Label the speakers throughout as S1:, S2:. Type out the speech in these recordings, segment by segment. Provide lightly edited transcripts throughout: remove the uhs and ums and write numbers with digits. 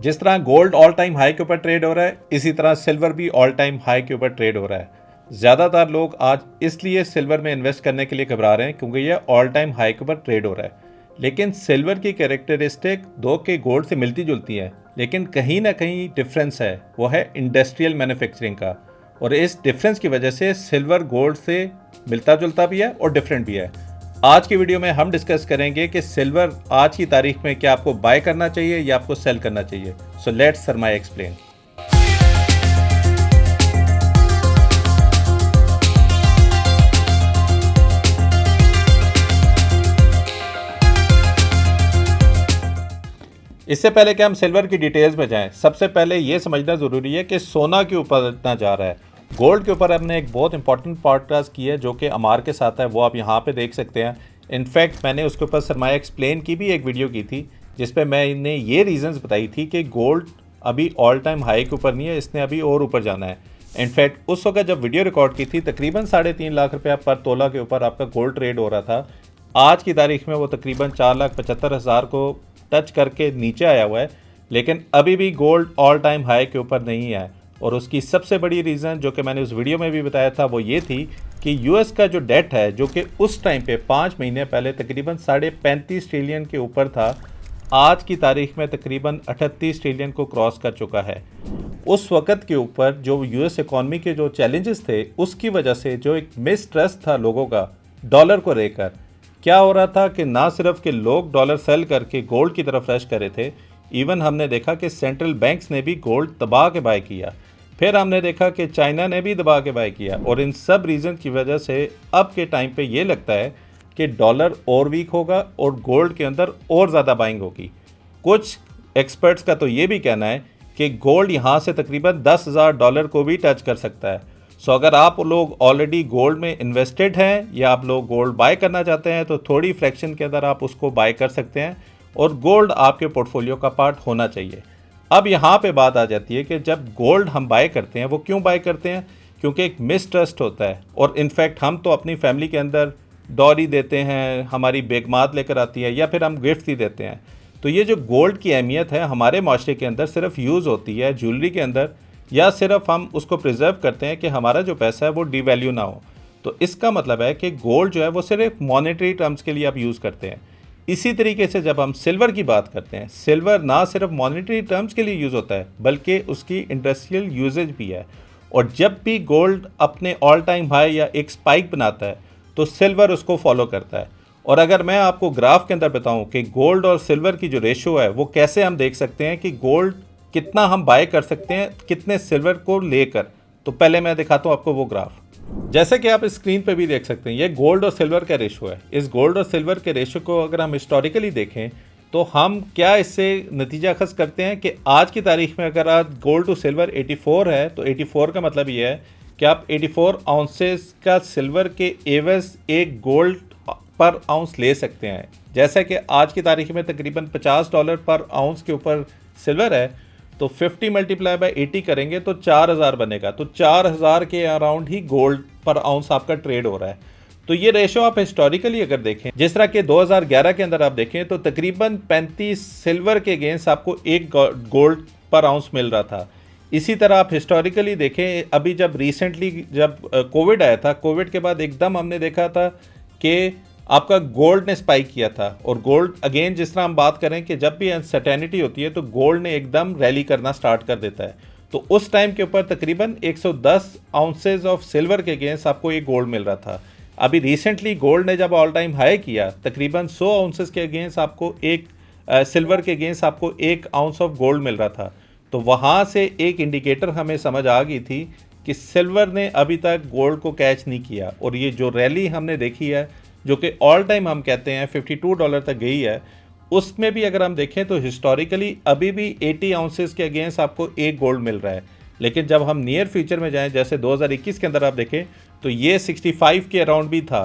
S1: जिस तरह gold all time high के ऊपर ट्रेड हो रहा है, इसी तरह सिल्वर भी ऑल टाइम हाई के ऊपर ट्रेड हो रहा है। ज़्यादातर लोग आज इसलिए सिल्वर में इन्वेस्ट करने के लिए घबरा रहे हैं क्योंकि ये ऑल टाइम हाई के ऊपर ट्रेड हो रहा है। लेकिन सिल्वर की कैरेक्टरिस्टिक दो के गोल्ड से मिलती जुलती है, लेकिन कहीं ना कहीं डिफरेंस है, वो है इंडस्ट्रियल मैन्युफैक्चरिंग का। और इस डिफरेंस की वजह से सिल्वर गोल्ड से मिलता जुलता भी है और डिफरेंट भी है। आज की वीडियो में हम डिस्कस करेंगे कि सिल्वर आज की तारीख में क्या आपको बाय करना चाहिए या आपको सेल करना चाहिए। सो लेट्स सरमाया एक्सप्लेन। इससे पहले कि हम सिल्वर की डिटेल्स में जाएं, सबसे पहले ये समझना ज़रूरी है कि सोना के ऊपर इतना जा रहा है। गोल्ड के ऊपर हमने एक बहुत इंपॉर्टेंट पॉडकास्ट की है जो कि अमार के साथ है, वो आप यहाँ पे देख सकते हैं। इनफैक्ट मैंने उसके ऊपर सरमाया एक्सप्लेन की भी एक वीडियो की थी जिसपे मैंने ये रीज़न्स बताई थी कि गोल्ड अभी ऑल टाइम हाई के ऊपर नहीं है, इसने अभी और ऊपर जाना है। इनफैक्ट उस वक्त जब वीडियो रिकॉर्ड की थी तकरीबन 3.5 लाख रुपया पर तोला के ऊपर आपका गोल्ड ट्रेड हो रहा था। आज की तारीख में वो तकरीबन 4,75,000 को टच करके नीचे आया हुआ है, लेकिन अभी भी गोल्ड ऑल टाइम हाई के ऊपर नहीं है। और उसकी सबसे बड़ी रीज़न जो कि मैंने उस वीडियो में भी बताया था वो ये थी कि यूएस का जो डेट है, जो कि उस टाइम पे 5 महीने पहले तकरीबन 35.5 ट्रिलियन के ऊपर था, आज की तारीख में तकरीबन 38 ट्रिलियन को क्रॉस कर चुका है। उस वक़्त के ऊपर जो यूएस इकॉनमी के जो चैलेंजेस थे उसकी वजह से जो एक मिसट्रस्ट था लोगों का डॉलर को लेकर, क्या हो रहा था कि ना सिर्फ कि लोग डॉलर सेल करके गोल्ड की तरफ रश कर रहे थे, इवन हमने देखा कि सेंट्रल बैंक्स ने भी गोल्ड दबा के बाय किया। फिर हमने देखा कि चाइना ने भी दबा के बाय किया। और इन सब रीज़न की वजह से अब के टाइम पे ये लगता है कि डॉलर और वीक होगा और गोल्ड के अंदर और ज़्यादा बाइंग होगी। कुछ एक्सपर्ट्स का तो ये भी कहना है कि गोल्ड यहाँ से तकरीबन $10,000 को भी टच कर सकता है। सो अगर आप लोग ऑलरेडी गोल्ड में इन्वेस्टेड हैं या आप लोग गोल्ड बाय करना चाहते हैं तो थोड़ी फ्रैक्शन के अंदर आप उसको बाय कर सकते हैं और गोल्ड आपके पोर्टफोलियो का पार्ट होना चाहिए। अब यहाँ पे बात आ जाती है कि जब गोल्ड हम बाय करते हैं, वो क्यों बाय करते हैं? क्योंकि एक मिसट्रस्ट होता है। और इनफैक्ट हम तो अपनी फैमिली के अंदर डॉरी देते हैं, हमारी बेगमात लेकर आती है या फिर हम गिफ्ट ही देते हैं। तो ये जो गोल्ड की अहमियत है हमारे माशरे के अंदर सिर्फ यूज़ होती है ज्वेलरी के अंदर, या सिर्फ हम उसको प्रिजर्व करते हैं कि हमारा जो पैसा है वो डिवैल्यू ना हो। तो इसका मतलब है कि गोल्ड जो है वो सिर्फ मॉनेटरी टर्म्स के लिए आप यूज़ करते हैं। इसी तरीके से जब हम सिल्वर की बात करते हैं, सिल्वर ना सिर्फ मॉनेटरी टर्म्स के लिए यूज़ होता है बल्कि उसकी इंडस्ट्रियल यूजेज भी है। और जब भी गोल्ड अपने ऑल टाइम हाई या एक स्पाइक बनाता है तो सिल्वर उसको फॉलो करता है। और अगर मैं आपको ग्राफ के अंदर बताऊं कि गोल्ड और सिल्वर की जो रेशो है वो कैसे हम देख सकते हैं कि गोल्ड कितना हम बाय कर सकते हैं कितने सिल्वर को लेकर, तो पहले मैं दिखाता हूँ आपको वो ग्राफ। जैसे कि आप स्क्रीन पे भी देख सकते हैं, ये गोल्ड और सिल्वर का रेशो है। इस गोल्ड और सिल्वर के रेशो को अगर हम हिस्टोरिकली देखें तो हम क्या इससे नतीजा खस करते हैं कि आज की तारीख में अगर आज गोल्ड टू सिल्वर 84 है तो 84 का मतलब ये है कि आप 84 आउंसेस का सिल्वर के एवज एक गोल्ड पर आउंस ले सकते हैं। जैसा कि आज की तारीख में तकरीबन $50 पर आउंस के ऊपर सिल्वर है, तो 50 मल्टीप्लाई बाय 80 करेंगे तो 4,000 बनेगा। तो 4,000 के अराउंड ही गोल्ड पर आउंस आपका ट्रेड हो रहा है। तो ये रेशो आप हिस्टोरिकली अगर देखें, जिस तरह के 2011 के अंदर आप देखें तो तकरीबन 35 सिल्वर के अगेंस्ट आपको एक गोल्ड पर आउंस मिल रहा था। इसी तरह आप हिस्टोरिकली देखें, अभी जब रिसेंटली जब कोविड आया था, कोविड के बाद एकदम हमने देखा था कि आपका गोल्ड ने स्पाइक किया था। और गोल्ड अगेन जिस तरह हम बात करें कि जब भी अनसर्टेनिटी होती है तो गोल्ड ने एकदम रैली करना स्टार्ट कर देता है। तो उस टाइम के ऊपर तकरीबन 110 आउंसेज ऑफ सिल्वर के अगेंस्ट आपको एक गोल्ड मिल रहा था। अभी रिसेंटली गोल्ड ने जब ऑल टाइम हाई किया तकरीबन 100 आउंसेज के अगेंस्ट आपको एक सिल्वर के अगेंस्ट आपको 1 आउंस ऑफ गोल्ड मिल रहा था। तो वहाँ से एक इंडिकेटर हमें समझ आ गई थी कि सिल्वर ने अभी तक गोल्ड को कैच नहीं किया। और ये जो रैली हमने देखी है जो कि ऑल टाइम हम कहते हैं $52 तक गई है, उसमें भी अगर हम देखें तो हिस्टोरिकली अभी भी 80 आउंसेस के अगेंस्ट आपको एक गोल्ड मिल रहा है। लेकिन जब हम नियर फ्यूचर में जाएं, जैसे 2021 के अंदर आप देखें तो ये 65 के अराउंड भी था।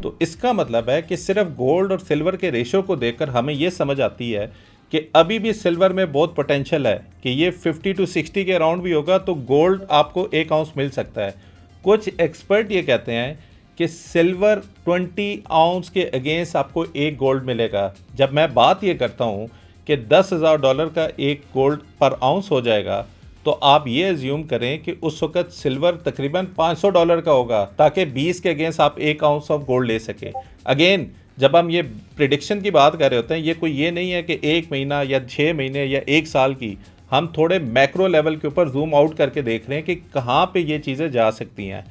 S1: तो इसका मतलब है कि सिर्फ गोल्ड और सिल्वर के रेशो को देखकर हमें ये समझ आती है कि अभी भी सिल्वर में बहुत पोटेंशियल है कि ये 50 to 60 के अराउंड भी होगा तो गोल्ड आपको एक आउंस मिल सकता है। कुछ एक्सपर्ट ये कहते हैं कि सिल्वर 20 आउंस के अगेंस्ट आपको एक गोल्ड मिलेगा। जब मैं बात ये करता हूँ कि कि $10,000 का एक गोल्ड पर आउंस हो जाएगा, तो आप ये एज्यूम करें कि उस वक्त सिल्वर तकरीबन $500 का होगा, ताकि 20 के अगेंस्ट आप एक आउंस ऑफ गोल्ड ले सकें। अगेन जब हम ये प्रिडिक्शन की बात कर रहे होते हैं, ये कोई ये नहीं है कि 1 महीना या 6 महीने या 1 साल की, हम थोड़े मैक्रो लेवल के ऊपर जूम आउट करके देख रहे हैं कि कहाँ पे ये चीज़ें जा सकती हैं।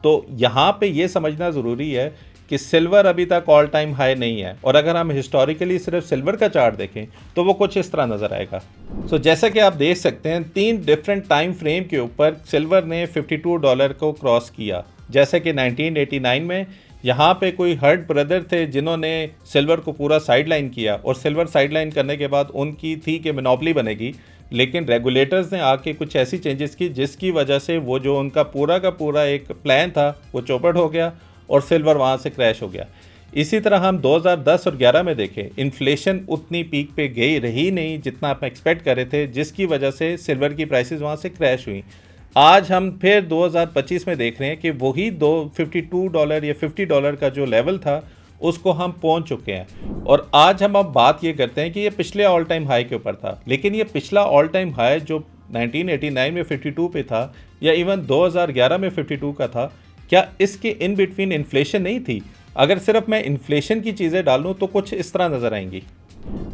S1: तो यहाँ पे ये समझना ज़रूरी है कि सिल्वर अभी तक ऑल टाइम हाई नहीं है, और अगर हम हिस्टोरिकली सिर्फ सिल्वर का चार्ट देखें तो वो कुछ इस तरह नज़र आएगा। जैसा कि आप देख सकते हैं 3 डिफरेंट टाइम फ्रेम के ऊपर सिल्वर ने $52 को क्रॉस किया। जैसे कि 1989 में यहाँ पे कोई हर्ट ब्रदर थे जिन्होंने सिल्वर को पूरा साइडलाइन किया, और सिल्वर साइडलाइन करने के बाद उनकी थी कि मोनोपोली बनेगी, लेकिन रेगुलेटर्स ने आके कुछ ऐसी चेंजेस की जिसकी वजह से वो जो उनका पूरा का पूरा एक प्लान था वो चौपट हो गया और सिल्वर वहाँ से क्रैश हो गया। इसी तरह हम 2010 और 11 में देखें, इन्फ्लेशन उतनी पीक पे गई रही नहीं जितना आप एक्सपेक्ट कर रहे थे, जिसकी वजह से सिल्वर की प्राइसेस वहाँ से क्रैश हुई। आज हम फिर 2025 में देख रहे हैं कि वही $52 या $50 का जो लेवल था उसको हम पहुंच चुके हैं। और आज हम अब बात ये करते हैं कि ये पिछले ऑल टाइम हाई के ऊपर था, लेकिन ये पिछला ऑल टाइम हाई जो 1989 में 52 पे था या इवन 2011 में 52 का था, क्या इसके इन बिटवीन इन्फ्लेशन नहीं थी? अगर सिर्फ मैं इन्फ्लेशन की चीज़ें डालूँ तो कुछ इस तरह नज़र आएंगी।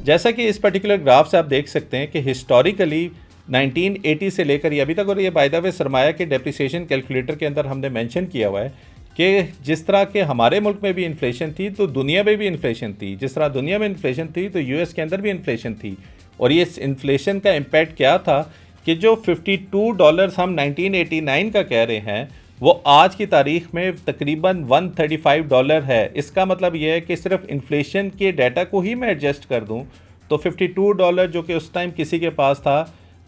S1: जैसा कि इस पर्टिकुलर ग्राफ से आप देख सकते हैं कि हिस्टोरिकली 1980 से लेकर ये अभी तक, और ये बाय द वे सरमाया के डेप्रिसिएशन कैलकुलेटर के अंदर हमने मेंशन किया हुआ है कि जिस तरह के हमारे मुल्क में भी इन्फ्लेशन थी तो दुनिया में भी इन्फ्लेशन थी। जिस तरह दुनिया में इन्फ्लेशन थी तो यूएस के अंदर भी इन्फ्लेशन थी। और ये इन्फ्लेशन का इम्पैक्ट क्या था कि जो $52 हम 1989 का कह रहे हैं वो आज की तारीख में तकरीबन $135 है। इसका मतलब ये है कि सिर्फ इन्फ्लेशन के डाटा को ही मैं एडजस्ट कर दूं तो $52 जो कि उस टाइम किसी के पास था,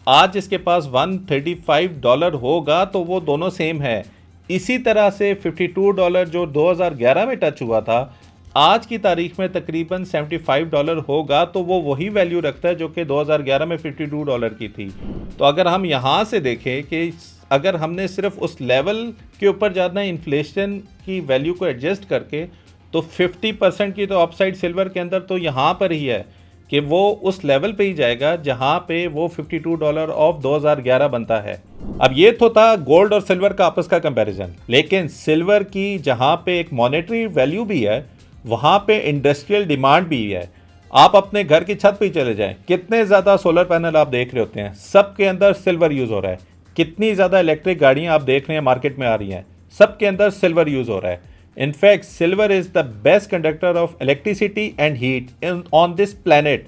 S1: आज इसके पास $135 होगा, तो वो दोनों सेम है। इसी तरह से $52 जो 2011 में टच हुआ था, आज की तारीख में तकरीबन $75 होगा, तो वो वही वैल्यू रखता है जो कि 2011 में $52 की थी। तो अगर हम यहाँ से देखें कि अगर हमने सिर्फ उस लेवल के ऊपर जाना है इन्फ्लेशन की वैल्यू को एडजस्ट करके, तो 50% की तो अपसाइड सिल्वर के अंदर तो यहाँ पर ही है कि वो उस लेवल पे ही जाएगा जहाँ पे वो $52 ऑफ 2011 बनता है। अब ये तो था गोल्ड और सिल्वर का आपस का कंपैरिजन, लेकिन सिल्वर की जहाँ पे एक मॉनेटरी वैल्यू भी है, वहाँ पे इंडस्ट्रियल डिमांड भी है। आप अपने घर की छत पे ही चले जाएं, कितने ज़्यादा सोलर पैनल आप देख रहे होते हैं, सबके अंदर सिल्वर यूज़ हो रहा है। कितनी ज़्यादा इलेक्ट्रिक गाड़ियाँ आप देख रहे हैं मार्केट में आ रही हैं, सबके अंदर सिल्वर यूज़ हो रहा है। In fact silver is the best conductor of electricity and heat on this planet.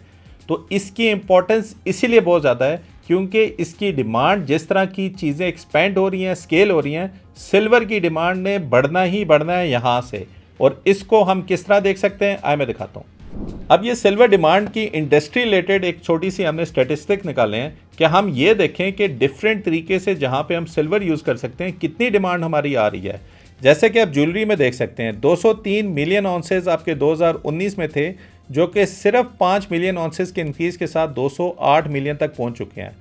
S1: तो इसकी इम्पोर्टेंस इसीलिए बहुत ज़्यादा है क्योंकि इसकी डिमांड, जिस तरह की चीज़ें एक्सपेंड हो रही हैं, स्केल हो रही हैं, सिल्वर की डिमांड ने बढ़ना ही बढ़ना है यहाँ से। और इसको हम किस तरह देख सकते हैं, आए मैं दिखाता हूँ। अब ये सिल्वर डिमांड की इंडस्ट्री रिलेटेड एक छोटी सी हमने स्टेटिस्टिक निकाले हैं कि हम ये देखें कि डिफरेंट तरीके से जहाँ पे हम सिल्वर यूज़ कर सकते हैं कितनी डिमांड हमारी आ रही है। जैसे कि आप ज्वेलरी में देख सकते हैं 203 मिलियन ऑन्सेस आपके 2019 में थे, जो कि सिर्फ 5 मिलियन ऑन्सेस के इंक्रीज़ के साथ 208 मिलियन तक पहुंच चुके हैं।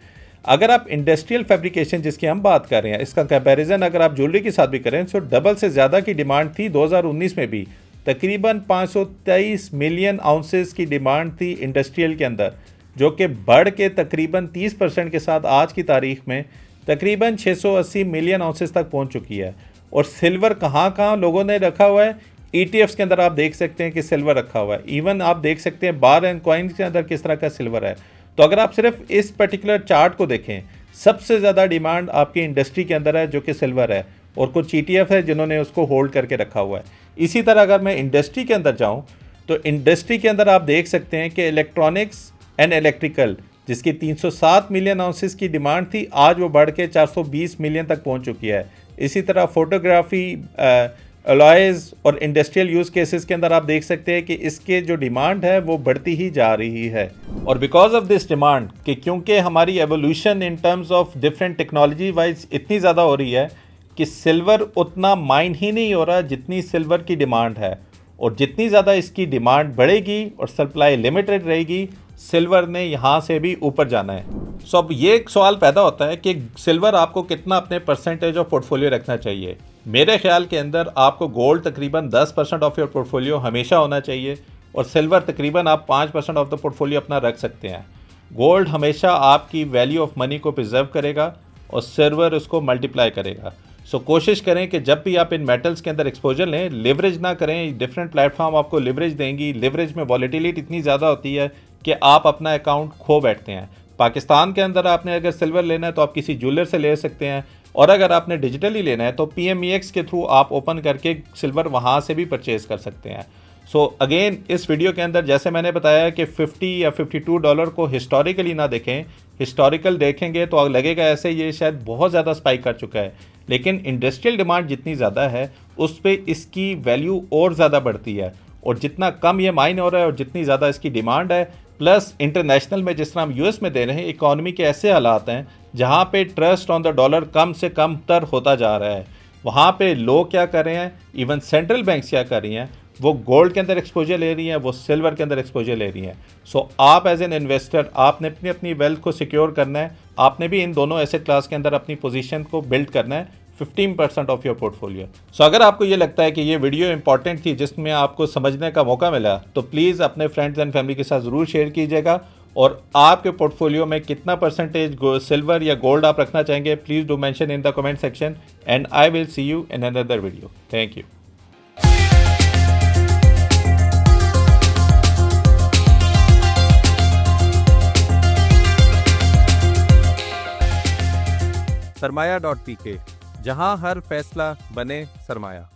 S1: अगर आप इंडस्ट्रियल फैब्रिकेशन जिसकी हम बात कर रहे हैं, इसका कंपैरिजन अगर आप ज्वेलरी के साथ भी करें तो डबल से ज़्यादा की डिमांड थी 2019 में भी। तकरीबन 523 मिलियन आउंसेस की डिमांड थी इंडस्ट्रियल के अंदर, जो कि बढ़ के तकरीबन 30% के साथ आज की तारीख में तकरीबन 680 मिलियन आउंसेस तक पहुंच चुकी है। और सिल्वर कहाँ लोगों ने रखा हुआ है, ETFs के अंदर आप देख सकते हैं कि सिल्वर रखा हुआ है। इवन आप देख सकते हैं बार एंड कॉइन्स के अंदर किस तरह का सिल्वर है। तो अगर आप सिर्फ इस पर्टिकुलर चार्ट को देखें, सबसे ज़्यादा डिमांड आपकी इंडस्ट्री के अंदर है जो कि सिल्वर है, और कुछ ETF है जिन्होंने उसको होल्ड करके रखा हुआ है। इसी तरह अगर मैं इंडस्ट्री के अंदर जाऊँ तो इंडस्ट्री के अंदर आप देख सकते हैं कि इलेक्ट्रॉनिक्स एंड इलेक्ट्रिकल, जिसकी 307 मिलियन आउंसेस की डिमांड थी, आज वो बढ़ के 420 मिलियन तक पहुँच चुकी है। इसी तरह फोटोग्राफी, अलॉयज़ और इंडस्ट्रियल यूज़ केसेस के अंदर आप देख सकते हैं कि इसके जो डिमांड है वो बढ़ती ही जा रही है। और बिकॉज ऑफ दिस डिमांड, कि क्योंकि हमारी evolution in terms of different technology wise इतनी ज़्यादा हो रही है कि सिल्वर उतना माइन ही नहीं हो रहा जितनी सिल्वर की डिमांड है। और जितनी ज़्यादा इसकी डिमांड बढ़ेगी और सप्लाई लिमिटेड रहेगी, सिल्वर ने यहाँ से भी ऊपर जाना है। सो अब ये एक सवाल पैदा होता है कि सिल्वर आपको कितना अपने परसेंटेज ऑफ पोर्टफोलियो रखना चाहिए। मेरे ख्याल के अंदर आपको गोल्ड तकरीबन 10% ऑफ योर पोर्टफोलियो हमेशा होना चाहिए, और सिल्वर तकरीबन आप 5% ऑफ द पोर्टफोलियो अपना रख सकते हैं। गोल्ड हमेशा आपकी वैल्यू ऑफ मनी को प्रिजर्व करेगा और सिल्वर उसको मल्टीप्लाई करेगा। सो कोशिश करें कि जब भी आप इन मेटल्स के अंदर एक्सपोजर लें, लिवरेज ना करें। डिफरेंट प्लेटफॉर्म आपको लिवरेज देंगी, लिवरेज में वॉलेटिलिटी इतनी ज़्यादा होती है कि आप अपना अकाउंट खो बैठते हैं। पाकिस्तान के अंदर आपने अगर सिल्वर लेना है तो आप किसी ज्वेलर से ले सकते हैं, और अगर आपने डिजिटली लेना है तो PMEX के थ्रू आप ओपन करके सिल्वर वहाँ से भी परचेज़ कर सकते हैं। सो अगेन इस वीडियो के अंदर जैसे मैंने बताया कि 50 या $52 को हिस्टोरिकली ना देखें, हिस्टोरिकल देखेंगे तो लगेगा ऐसे ये शायद बहुत ज़्यादा स्पाइक कर चुका है, लेकिन इंडस्ट्रियल डिमांड जितनी ज़्यादा है उस पर इसकी वैल्यू और ज़्यादा बढ़ती है, और जितना कम ये माइन हो रहा है और जितनी ज़्यादा इसकी डिमांड है, प्लस इंटरनेशनल में जिस तरह हम US में दे रहे हैं, इकॉनमी के ऐसे हालात हैं जहाँ पे ट्रस्ट ऑन द डॉलर कम से कम तर होता जा रहा है। वहाँ पे लोग क्या कर रहे हैं, इवन सेंट्रल बैंक्स क्या कर रही हैं, वो गोल्ड के अंदर एक्सपोजर ले रही हैं, वो सिल्वर के अंदर एक्सपोजर ले रही हैं। सो आप एज एन इन्वेस्टर आपने अपनी अपनी वेल्थ को सिक्योर करना है, आपने भी इन दोनों एसेट क्लास के अंदर अपनी पोजीशन को बिल्ड करना है, 15% ऑफ योर पोर्टफोलियो। सो अगर आपको ये लगता है कि ये वीडियो इंपॉर्टेंट थी जिसमें आपको समझने का मौका मिला, तो प्लीज़ अपने फ्रेंड्स एंड फैमिली के साथ ज़रूर शेयर कीजिएगा। और आपके पोर्टफोलियो में कितना परसेंटेज सिल्वर या गोल्ड आप रखना चाहेंगे, please do mention in the comment section, and I will see you in another video. Thank you.
S2: Sarmaya.pk, जहां हर फैसला बने सरमाया।